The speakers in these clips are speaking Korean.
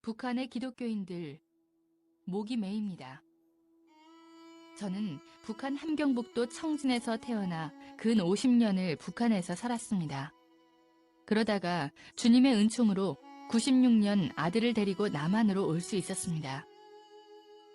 북한의 기독교인들 목이 메입니다. 저는 북한 함경북도 청진에서 태어나 근 50년을 북한에서 살았습니다. 그러다가 주님의 은총으로 96년 아들을 데리고 남한으로 올 수 있었습니다.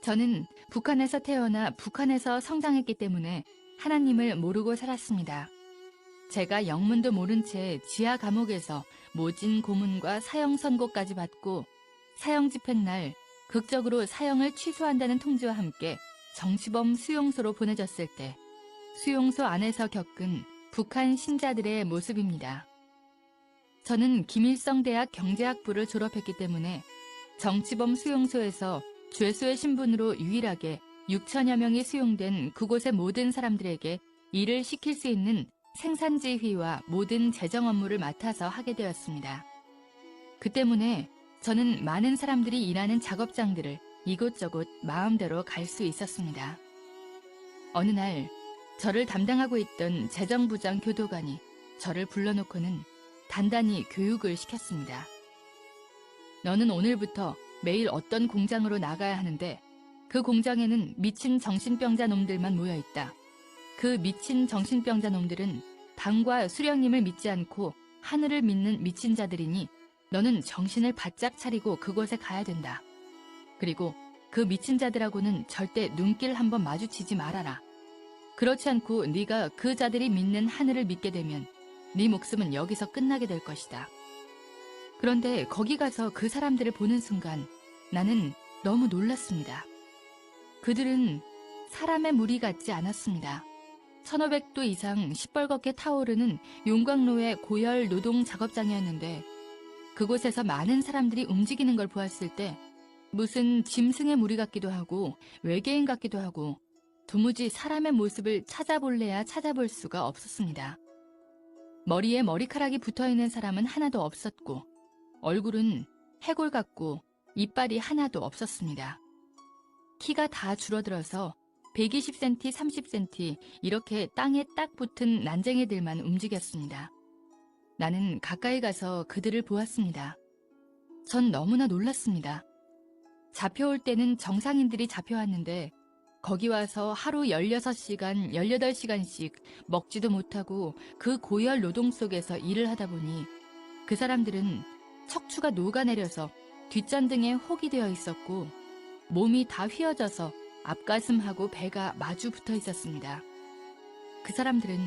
저는 북한에서 태어나 북한에서 성장했기 때문에 하나님을 모르고 살았습니다. 제가 영문도 모른 채 지하 감옥에서 모진 고문과 사형 선고까지 받고 사형 집행날 극적으로 사형을 취소한다는 통지와 함께 정치범 수용소로 보내졌을 때 수용소 안에서 겪은 북한 신자들의 모습입니다. 저는 김일성대학 경제학부를 졸업했기 때문에 정치범 수용소에서 죄수의 신분으로 유일하게 6천여 명이 수용된 그곳의 모든 사람들에게 일을 시킬 수 있는 생산지휘와 모든 재정 업무를 맡아서 하게 되었습니다. 그 때문에 저는 많은 사람들이 일하는 작업장들을 이곳저곳 마음대로 갈 수 있었습니다. 어느 날 저를 담당하고 있던 재정부장 교도관이 저를 불러놓고는 단단히 교육을 시켰습니다. 너는 오늘부터 매일 어떤 공장으로 나가야 하는데 그 공장에는 미친 정신병자 놈들만 모여있다. 그 미친 정신병자 놈들은 당과 수령님을 믿지 않고 하늘을 믿는 미친 자들이니 너는 정신을 바짝 차리고 그곳에 가야 된다. 그리고 그 미친 자들하고는 절대 눈길 한번 마주치지 말아라. 그렇지 않고 네가 그 자들이 믿는 하늘을 믿게 되면 네 목숨은 여기서 끝나게 될 것이다. 그런데 거기 가서 그 사람들을 보는 순간 나는 너무 놀랐습니다. 그들은 사람의 무리 같지 않았습니다. 1500도 이상 시뻘겋게 타오르는 용광로의 고열 노동 작업장이었는데 그곳에서 많은 사람들이 움직이는 걸 보았을 때 무슨 짐승의 무리 같기도 하고 외계인 같기도 하고 도무지 사람의 모습을 찾아볼래야 찾아볼 수가 없었습니다. 머리에 머리카락이 붙어있는 사람은 하나도 없었고 얼굴은 해골 같고 이빨이 하나도 없었습니다. 키가 다 줄어들어서 120cm, 30cm 이렇게 땅에 딱 붙은 난쟁이들만 움직였습니다. 나는 가까이 가서 그들을 보았습니다. 전 너무나 놀랐습니다. 잡혀올 때는 정상인들이 잡혀왔는데 거기 와서 하루 16시간, 18시간씩 먹지도 못하고 그 고열 노동 속에서 일을 하다 보니 그 사람들은 척추가 녹아내려서 뒷잔등에 혹이 되어 있었고 몸이 다 휘어져서 앞가슴하고 배가 마주 붙어 있었습니다. 그 사람들은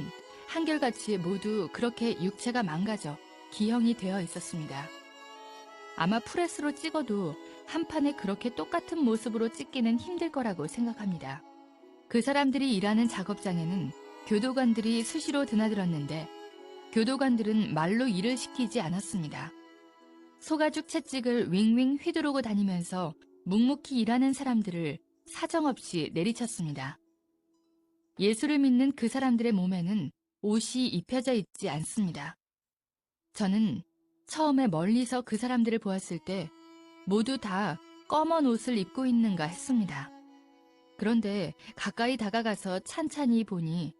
한결같이 모두 그렇게 육체가 망가져 기형이 되어 있었습니다. 아마 프레스로 찍어도 한 판에 그렇게 똑같은 모습으로 찍기는 힘들 거라고 생각합니다. 그 사람들이 일하는 작업장에는 교도관들이 수시로 드나들었는데 교도관들은 말로 일을 시키지 않았습니다. 소가죽 채찍을 윙윙 휘두르고 다니면서 묵묵히 일하는 사람들을 사정없이 내리쳤습니다. 예수를 믿는 그 사람들의 몸에는 옷이 입혀져 있지 않습니다. 저는 처음에 멀리서 그 사람들을 보았을 때 모두 다 검은 옷을 입고 있는가 했습니다. 그런데 가까이 다가가서 찬찬히 보니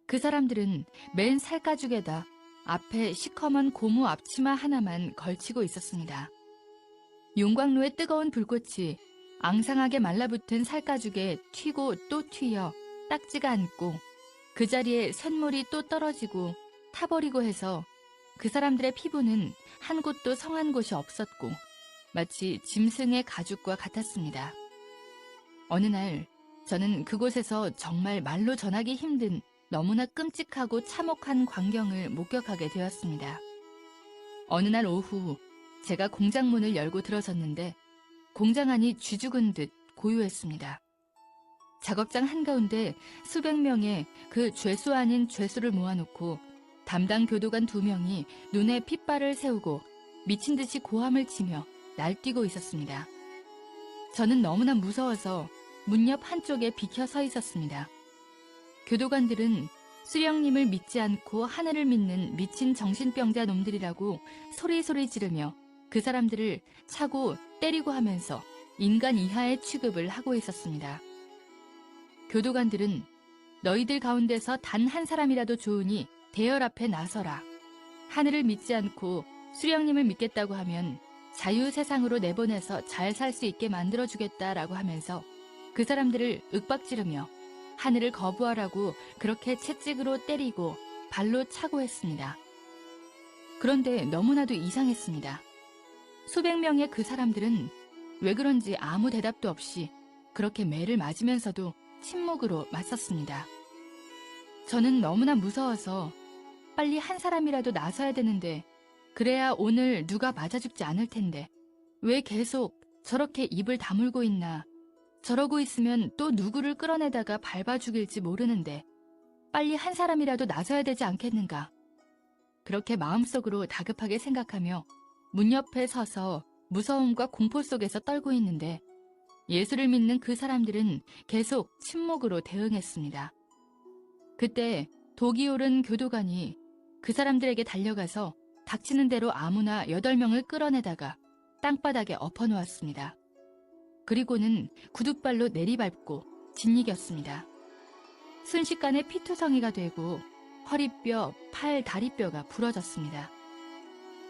그 사람들은 맨 살가죽에다 앞에 시커먼 고무 앞치마 하나만 걸치고 있었습니다. 용광로의 뜨거운 불꽃이 앙상하게 말라붙은 살가죽에 튀고 또 튀어 딱지가 않고 그 자리에 쇳물이 또 떨어지고 타버리고 해서 그 사람들의 피부는 한 곳도 성한 곳이 없었고 마치 짐승의 가죽과 같았습니다. 어느 날 저는 그곳에서 정말 말로 전하기 힘든 너무나 끔찍하고 참혹한 광경을 목격하게 되었습니다. 어느 날 오후 제가 공장 문을 열고 들어섰는데 공장 안이 쥐죽은 듯 고요했습니다. 작업장 한가운데 수백 명의 그 죄수 아닌 죄수를 모아놓고 담당 교도관 2명이 눈에 핏발을 세우고 미친 듯이 고함을 치며 날뛰고 있었습니다. 저는 너무나 무서워서 문 옆 한쪽에 비켜 서 있었습니다. 교도관들은 수령님을 믿지 않고 하늘을 믿는 미친 정신병자 놈들이라고 소리소리 지르며 그 사람들을 차고 때리고 하면서 인간 이하의 취급을 하고 있었습니다. 교도관들은 너희들 가운데서 단 한 사람이라도 좋으니 대열 앞에 나서라. 하늘을 믿지 않고 수령님을 믿겠다고 하면 자유 세상으로 내보내서 잘 살 수 있게 만들어주겠다라고 하면서 그 사람들을 윽박지르며 하늘을 거부하라고 그렇게 채찍으로 때리고 발로 차고 했습니다. 그런데 너무나도 이상했습니다. 수백 명의 그 사람들은 왜 그런지 아무 대답도 없이 그렇게 매를 맞으면서도 침묵으로 맞섰습니다. 저는 너무나 무서워서 빨리 한 사람이라도 나서야 되는데 그래야 오늘 누가 맞아 죽지 않을 텐데 왜 계속 저렇게 입을 다물고 있나. 저러고 있으면 또 누구를 끌어내다가 밟아 죽일지 모르는데 빨리 한 사람이라도 나서야 되지 않겠는가. 그렇게 마음속으로 다급하게 생각하며 문 옆에 서서 무서움과 공포 속에서 떨고 있는데 예수를 믿는 그 사람들은 계속 침묵으로 대응했습니다. 그때 독이 오른 교도관이 그 사람들에게 달려가서 닥치는 대로 아무나 8명을 끌어내다가 땅바닥에 엎어놓았습니다. 그리고는 구둣발로 내리밟고 짓이겼습니다. 순식간에 피투성이가 되고 허리뼈, 팔, 다리뼈가 부러졌습니다.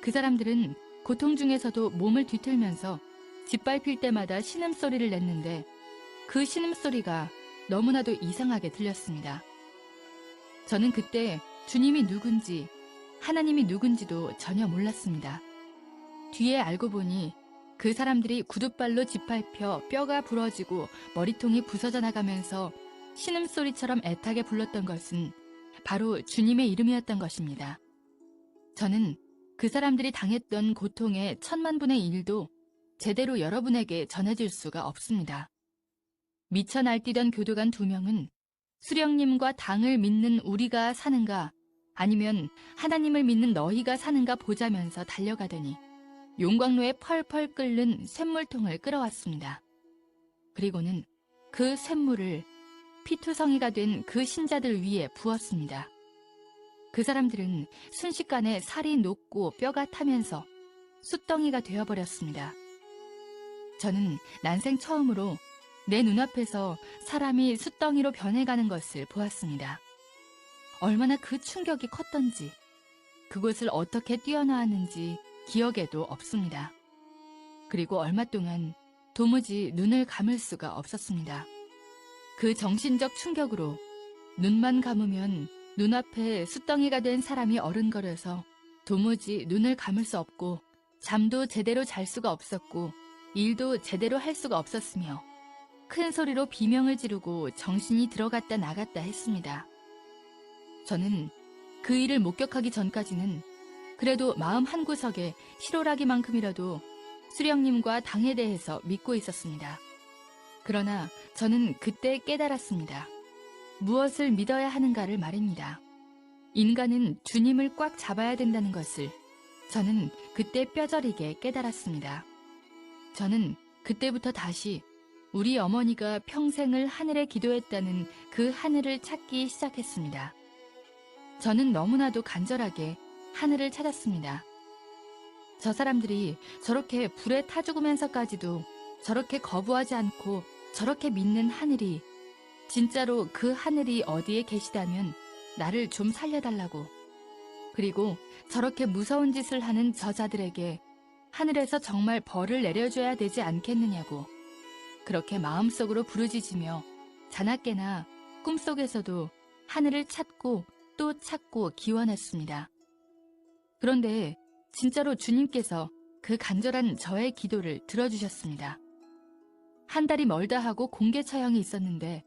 그 사람들은 고통 중에서도 몸을 뒤틀면서 짓밟힐 때마다 신음소리를 냈는데 그 신음소리가 너무나도 이상하게 들렸습니다. 저는 그때 주님이 누군지 하나님이 누군지도 전혀 몰랐습니다. 뒤에 알고 보니 그 사람들이 구둣발로 짓밟혀 뼈가 부러지고 머리통이 부서져 나가면서 신음소리처럼 애타게 불렀던 것은 바로 주님의 이름이었던 것입니다. 저는 그 사람들이 당했던 고통의 1000만분의 1도 제대로 여러분에게 전해줄 수가 없습니다. 미쳐 날뛰던 교도관 2명은 수령님과 당을 믿는 우리가 사는가 아니면 하나님을 믿는 너희가 사는가 보자면서 달려가더니 용광로에 펄펄 끓는 쇳물통을 끌어왔습니다. 그리고는 그 쇳물을 피투성이가 된 그 신자들 위에 부었습니다. 그 사람들은 순식간에 살이 녹고 뼈가 타면서 숯덩이가 되어버렸습니다. 저는 난생 처음으로 내 눈앞에서 사람이 숯덩이로 변해가는 것을 보았습니다. 얼마나 그 충격이 컸던지 그곳을 어떻게 뛰어나왔는지 기억에도 없습니다. 그리고 얼마 동안 도무지 눈을 감을 수가 없었습니다. 그 정신적 충격으로 눈만 감으면 눈앞에 숯덩이가 된 사람이 어른거려서 도무지 눈을 감을 수 없고 잠도 제대로 잘 수가 없었고 일도 제대로 할 수가 없었으며 큰 소리로 비명을 지르고 정신이 들어갔다 나갔다 했습니다. 저는 그 일을 목격하기 전까지는 그래도 마음 한구석에 실오라기만큼이라도 수령님과 당에 대해서 믿고 있었습니다. 그러나 저는 그때 깨달았습니다. 무엇을 믿어야 하는가를 말입니다. 인간은 주님을 꽉 잡아야 된다는 것을 저는 그때 뼈저리게 깨달았습니다. 저는 그때부터 다시 우리 어머니가 평생을 하늘에 기도했다는 그 하늘을 찾기 시작했습니다. 저는 너무나도 간절하게 하늘을 찾았습니다. 저 사람들이 저렇게 불에 타 죽으면서까지도 저렇게 거부하지 않고 저렇게 믿는 하늘이 진짜로 그 하늘이 어디에 계시다면 나를 좀 살려달라고, 그리고 저렇게 무서운 짓을 하는 저자들에게 하늘에서 정말 벌을 내려줘야 되지 않겠느냐고 그렇게 마음속으로 부르짖으며 자나깨나 꿈속에서도 하늘을 찾고 또 찾고 기원했습니다. 그런데 진짜로 주님께서 그 간절한 저의 기도를 들어주셨습니다. 한 달이 멀다 하고 공개 처형이 있었는데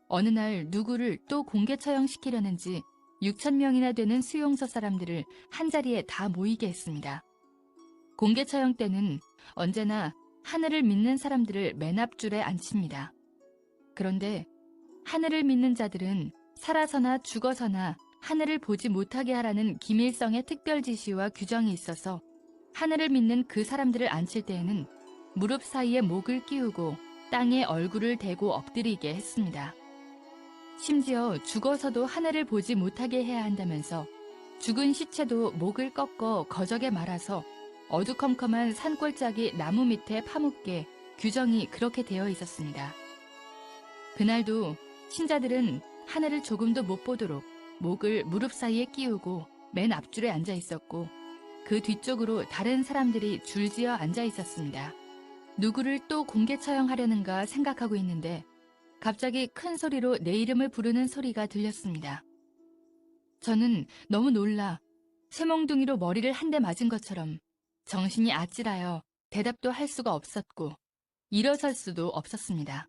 어느 날 누구를 또 공개 처형시키려는지 6,000명이나 되는 수용소 사람들을 한자리에 다 모이게 했습니다. 공개 처형 때는 언제나 하늘을 믿는 사람들을 맨 앞줄에 앉힙니다. 그런데 하늘을 믿는 자들은 살아서나 죽어서나 하늘을 보지 못하게 하라는 기밀성의 특별 지시와 규정이 있어서 하늘을 믿는 그 사람들을 앉힐 때에는 무릎 사이에 목을 끼우고 땅에 얼굴을 대고 엎드리게 했습니다. 심지어 죽어서도 하늘을 보지 못하게 해야 한다면서 죽은 시체도 목을 꺾어 거적에 말아서 어두컴컴한 산골짜기 나무 밑에 파묻게 규정이 그렇게 되어 있었습니다. 그날도 신자들은 하늘을 조금도 못 보도록 목을 무릎 사이에 끼우고 맨 앞줄에 앉아 있었고 그 뒤쪽으로 다른 사람들이 줄지어 앉아 있었습니다. 누구를 또 공개 처형하려는가 생각하고 있는데 갑자기 큰 소리로 내 이름을 부르는 소리가 들렸습니다. 저는 너무 놀라 쇠몽둥이로 머리를 한 대 맞은 것처럼 정신이 아찔하여 대답도 할 수가 없었고 일어설 수도 없었습니다.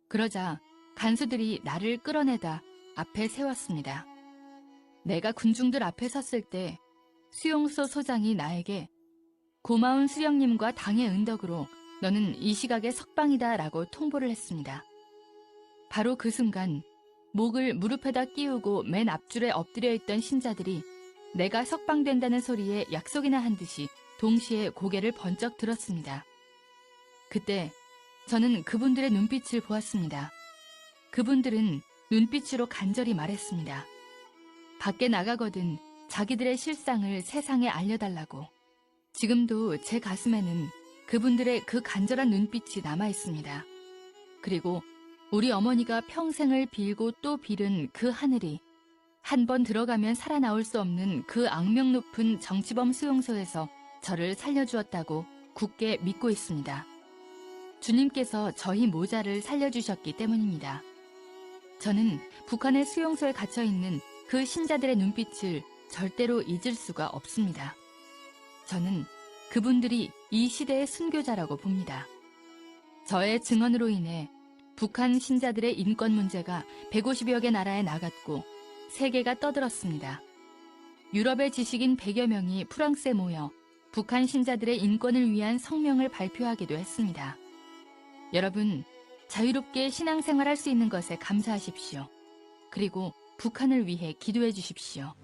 그러자 간수들이 나를 끌어내다 앞에 세웠습니다. 내가 군중들 앞에 섰을 때 수용소 소장이 나에게 고마운 수령님과 당의 은덕으로 너는 이 시각에 석방이다 라고 통보를 했습니다. 바로 그 순간 목을 무릎에다 끼우고 맨 앞줄에 엎드려 있던 신자들이 내가 석방된다는 소리에 약속이나 한 듯이 동시에 고개를 번쩍 들었습니다. 그때 저는 그분들의 눈빛을 보았습니다. 그분들은 눈빛으로 간절히 말했습니다. 밖에 나가거든 자기들의 실상을 세상에 알려달라고. 지금도 제 가슴에는 그분들의 그 간절한 눈빛이 남아 있습니다. 그리고 우리 어머니가 평생을 빌고 또 빌은 그 하늘이 한 번 들어가면 살아나올 수 없는 그 악명 높은 정치범 수용소에서 저를 살려주었다고 굳게 믿고 있습니다. 주님께서 저희 모자를 살려주셨기 때문입니다. 저는 북한의 수용소에 갇혀있는 그 신자들의 눈빛을 절대로 잊을 수가 없습니다. 저는 그분들이 이 시대의 순교자라고 봅니다. 저의 증언으로 인해 북한 신자들의 인권 문제가 150여 개 나라에 나갔고 세계가 떠들었습니다. 유럽의 지식인 100여 명이 프랑스에 모여 북한 신자들의 인권을 위한 성명을 발표하기도 했습니다. 여러분, 자유롭게 신앙생활할 수 있는 것에 감사하십시오. 그리고 북한을 위해 기도해 주십시오.